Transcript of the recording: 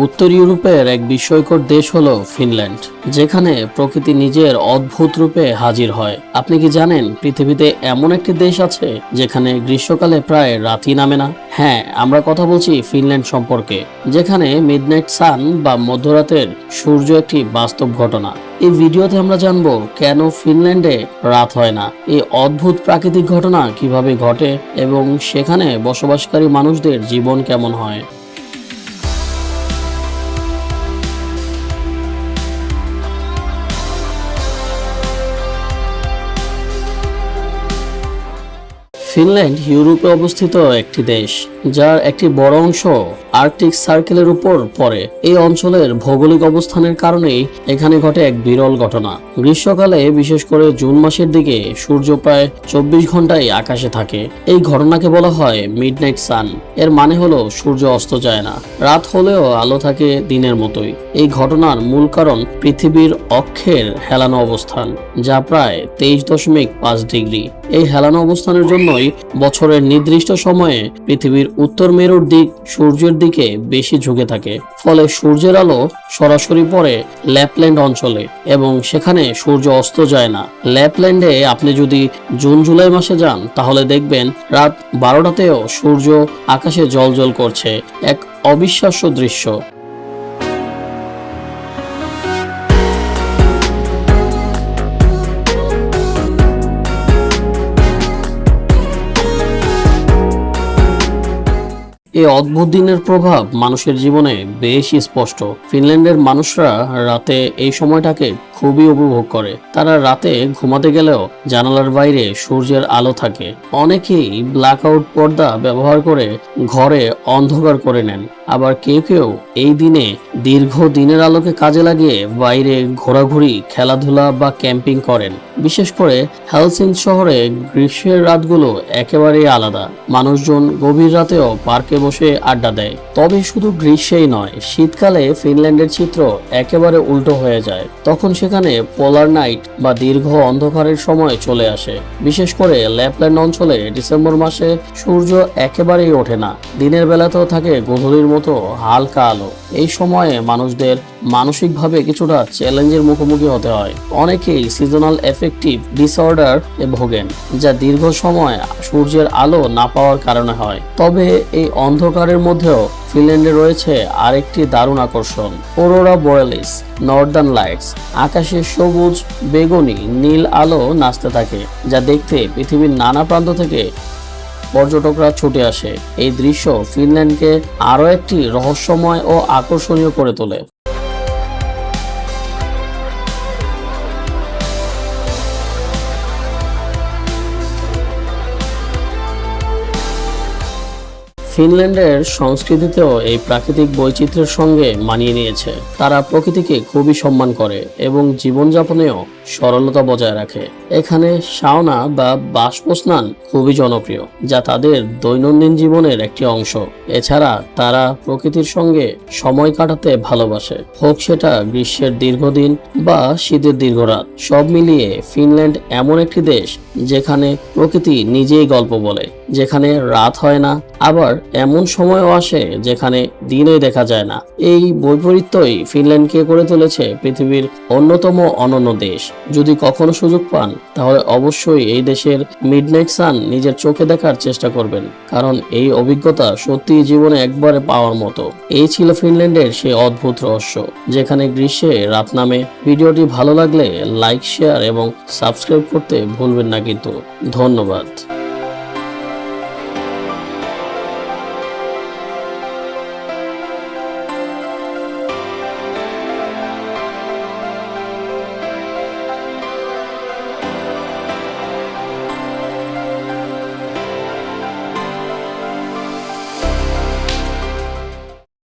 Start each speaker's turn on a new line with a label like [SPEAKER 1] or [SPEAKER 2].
[SPEAKER 1] উত্তর ইউরোপের এক বিস্ময়কর দেশ হলো ফিনল্যান্ড, যেখানে প্রকৃতি নিজের অদ্ভুত রূপে হাজির হয়। আপনি কি জানেন পৃথিবীতে এমন একটি দেশ আছে যেখানে গ্রীষ্মকালে প্রায় রাতই নামে না? হ্যাঁ, আমরা কথা বলছি ফিনল্যান্ড সম্পর্কে, যেখানে মিডনাইট সান বা মধ্যরাতের সূর্য একটি বাস্তব ঘটনা। এই ভিডিওতে আমরা জানবো কেন ফিনল্যান্ডে রাত হয় না, এই অদ্ভুত প্রাকৃতিক ঘটনা কিভাবে ঘটে এবং সেখানে বসবাসকারী মানুষদের জীবন কেমন হয়। ফিনল্যান্ড ইউরোপে অবস্থিত একটি দেশ, যার একটি বড় অংশ আর্কটিক সার্কেলের উপর পড়ে। এই অঞ্চলের ভৌগোলিক অবস্থানের কারণেই এখানে ঘটে এক বিরল ঘটনা। গ্রীষ্মকালে, বিশেষ করে জুন মাসের দিকে, সূর্য প্রায় 24 ঘন্টায় আকাশে থাকে। এই ঘটনাকে বলা হয় মিডনাইট সান। এর মানে হলো সূর্য অস্ত যায় না, রাত হলেও আলো থাকে দিনের মতোই। এই ঘটনার মূল কারণ পৃথিবীর অক্ষের হেলানো অবস্থান, যা প্রায় 23.5 ডিগ্রি। এই হেলানো অবস্থানের জন্যই বছরের নির্দিষ্ট সময়ে পৃথিবীর উত্তর মেরুর দিক সূর্যের দিকে বেশি ঝুঁকে থাকে। ফলে সূর্যের আলো সরাসরি পড়ে ল্যাপল্যান্ড অঞ্চলে এবং সেখানে সূর্য অস্ত যায় না। ল্যাপল্যান্ডে আপনি যদি জুন জুলাই মাসে যান, তাহলে দেখবেন রাত 12টাতেও সূর্য আকাশে জ্বলজ্বল করছে, এক অবিশ্বাস্য দৃশ্য। এই অদ্ভুত দিনের প্রভাব মানুষের জীবনে বেশ স্পষ্ট। ফিনল্যান্ডের মানুষরা রাতে এই সময়টাকে খুবই উপভোগ করে। তারা রাতে ঘুমাতে গেলেও জানালার বাইরে সূর্যের আলো থাকে। অনেকেই ব্ল্যাকআউট পর্দা ব্যবহার করে ঘরে অন্ধকার করে নেন। আবার কেউ কেউ এই দিনে দীর্ঘ দিনের আলোকে কাজে লাগিয়ে বাইরে ঘোরাঘুরি, খেলাধুলা বা ক্যাম্পিং করেন। বিশেষ করে হেলসিঙ্কি শহরে গ্রীষ্মের রাতগুলো একেবারেই আলাদা। মানুষজন গভীর রাতেও পার্কে বসে আড্ডা দেয়। তবে শুধু গ্রীষ্মেই নয়, শীতকালে ফিনল্যান্ডের চিত্র একেবারে উল্টো হয়ে যায়। তখন সেখানে পোলার নাইট বা দীর্ঘ অন্ধকারের সময় চলে আসে। বিশেষ করে ল্যাপল্যান্ড অঞ্চলে ডিসেম্বর মাসে সূর্য একেবারেই ওঠে না। দিনের বেলাতেও থাকে গধূলির মতো হালকা আলো। এই সময়ে মানুষদের মানসিকভাবে কিছুটা চ্যালেঞ্জের মুখোমুখি হতে হয়। অনেকেই সিজনাল এফেক্টিভ ডিসঅর্ডার এ ভোগেন, যা দীর্ঘ সময় সূর্যের আলো না পাওয়ার কারণে হয়। তবে এই অন্ধকারের মধ্যেও ফিনল্যান্ডে রয়েছে আরেকটি দারুণ আকর্ষণ, অরোরা বোরেলিস, নর্দার্ন লাইটস। আকাশে সবুজ, বেগুনি, নীল আলো নাচতে থাকে, যা দেখতে পৃথিবীর নানা প্রান্ত থেকে পর্যটকরা ছুটে আসে। এই দৃশ্য ফিনল্যান্ডকে আরও একটি রহস্যময় ও আকর্ষণীয় করে তোলে। ফিনল্যান্ডের সংস্কৃতিতেও এই প্রাকৃতিক বৈচিত্র্যের সঙ্গে মানিয়ে নিয়েছে। তারা প্রকৃতিকে খুবই সম্মান করে এবং জীবনযাপনেও সরলতা বজায় রাখে। এখানে সাউনা বা বাষ্প স্নান খুবই জনপ্রিয়, যা তাদের দৈনন্দিন জীবনের একটি অংশ। এছাড়া তারা প্রকৃতির সঙ্গে সময় কাটাতে ভালোবাসে, হোক সেটা গ্রীষ্মের দীর্ঘদিন বা শীতের দীর্ঘ রাত। সব মিলিয়ে ফিনল্যান্ড এমন একটি দেশ যেখানে প্রকৃতি নিজেই গল্প বলে, যেখানে রাত হয় না, আবার এমন সময়ও আসে যেখানে দিনই দেখা যায় না। এই বৈপরীত্যই ফিনল্যান্ডকে করে তুলেছে পৃথিবীর অন্যতম অনন্য দেশ। যদি কখনো সুযোগ পান, তাহলে অবশ্যই এই দেশের মিডনাইট সান নিজের চোখে দেখার চেষ্টা করবেন, কারণ এই অভিজ্ঞতা সত্যি জীবনে একবারে পাওয়ার মতো। এই ছিল ফিনল্যান্ডের সেই অদ্ভুত রহস্য, যেখানে গ্রীষ্মে রাত নামে। ভিডিওটি ভালো লাগলে লাইক, শেয়ার এবং সাবস্ক্রাইব করতে ভুলবেন না কিন্তু। ধন্যবাদ।